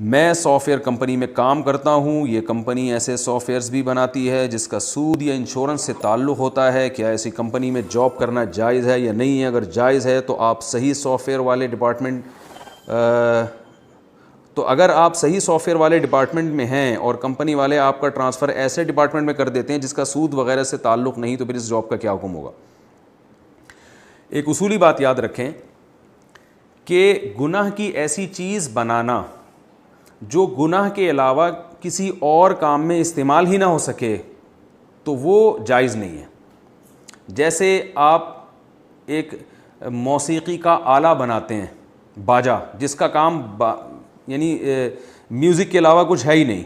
میں soft where company میں کام کرتا ہوں, یہ کمپنی ایسے سافٹ ویئرز بھی بناتی ہے جس کا سود یا انشورنس سے تعلق ہوتا ہے, کیا ایسی کمپنی میں جاب کرنا جائز ہے یا نہیں ہے؟ اگر جائز ہے تو آپ صحیح سافٹ ویئر والے ڈپارٹمنٹ میں ہیں اور کمپنی والے آپ کا ٹرانسفر ایسے ڈپارٹمنٹ میں کر دیتے ہیں جس کا سود وغیرہ سے تعلق نہیں, تو پھر اس جاب کا کیا حکم ہوگا؟ ایک اصولی بات یاد رکھیں کہ گناہ کی ایسی چیز بنانا جو گناہ کے علاوہ کسی اور کام میں استعمال ہی نہ ہو سکے تو وہ جائز نہیں ہے. جیسے آپ ایک موسیقی کا آلہ بناتے ہیں, باجا, جس کا کام یعنی میوزک کے علاوہ کچھ ہے ہی نہیں,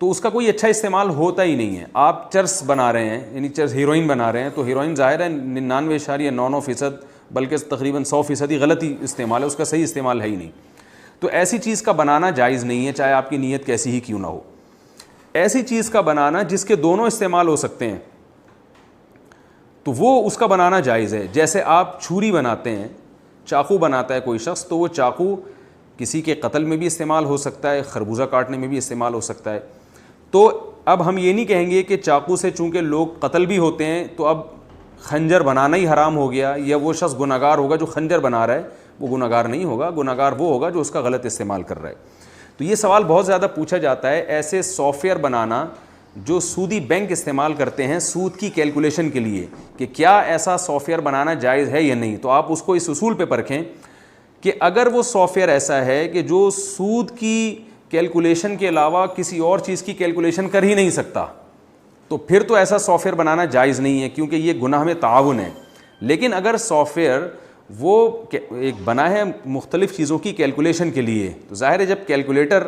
تو اس کا کوئی اچھا استعمال ہوتا ہی نہیں ہے. آپ چرس بنا رہے ہیں, یعنی چرس ہیروئن بنا رہے ہیں, تو ہیروئن ظاہر ہے 99.99% بلکہ تقریباً 100% غلط ہی استعمال ہے, اس کا صحیح استعمال ہے ہی نہیں. تو ایسی چیز کا بنانا جائز نہیں ہے, چاہے آپ کی نیت کیسی ہی کیوں نہ ہو. ایسی چیز کا بنانا جس کے دونوں استعمال ہو سکتے ہیں تو وہ اس کا بنانا جائز ہے. جیسے آپ چھری بناتے ہیں, چاقو بناتا ہے کوئی شخص, تو وہ چاقو کسی کے قتل میں بھی استعمال ہو سکتا ہے, خربوزہ کاٹنے میں بھی استعمال ہو سکتا ہے. تو اب ہم یہ نہیں کہیں گے کہ چاقو سے چونکہ لوگ قتل بھی ہوتے ہیں تو اب خنجر بنانا ہی حرام ہو گیا, یا وہ شخص گناہگار ہوگا جو خنجر بنا رہا ہے, وہ گناہگار نہیں ہوگا. گناہگار وہ ہوگا جو اس کا غلط استعمال کر رہا ہے. تو یہ سوال بہت زیادہ پوچھا جاتا ہے, ایسے سافٹ ویئر بنانا جو سودی بینک استعمال کرتے ہیں سود کی کیلکولیشن کے لیے, کہ کیا ایسا سافٹ ویئر بنانا جائز ہے یا نہیں. تو آپ اس کو اس اصول پہ پرکھیں کہ اگر وہ سافٹ ویئر ایسا ہے کہ جو سود کی کیلکولیشن کے علاوہ کسی اور چیز کی کیلکولیشن کر ہی نہیں سکتا, تو پھر تو ایسا سافٹ ویئر بنانا جائز نہیں ہے, کیونکہ یہ گناہ میں تعاون ہے. لیکن اگر سافٹ ویئر وہ ایک بنا ہے مختلف چیزوں کی کیلکولیشن کے لیے, تو ظاہر ہے جب کیلکولیٹر,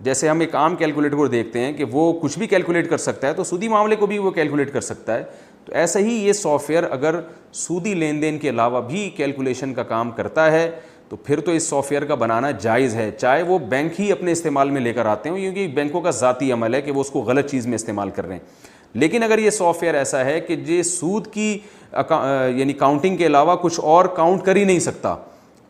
جیسے ہم ایک عام کیلکولیٹر کو دیکھتے ہیں کہ وہ کچھ بھی کیلکولیٹ کر سکتا ہے, تو سودی معاملے کو بھی وہ کیلکولیٹ کر سکتا ہے. تو ایسے ہی یہ سافٹ ویئر اگر سودی لین دین کے علاوہ بھی کیلکولیشن کا کام کرتا ہے تو پھر تو اس سافٹ ویئر کا بنانا جائز ہے, چاہے وہ بینک ہی اپنے استعمال میں لے کر آتے ہوں, کیونکہ بینکوں کا ذاتی عمل ہے کہ وہ اس کو غلط چیز میں استعمال کر رہے ہیں. لیکن اگر یہ سافٹ ویئر ایسا ہے کہ یہ سود کی یعنی کاؤنٹنگ کے علاوہ کچھ اور کاؤنٹ کر ہی نہیں سکتا,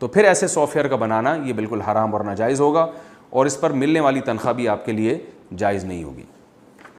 تو پھر ایسے سافٹ ویئر کا بنانا یہ بالکل حرام اور ناجائز ہوگا, اور اس پر ملنے والی تنخواہ بھی آپ کے لیے جائز نہیں ہوگی.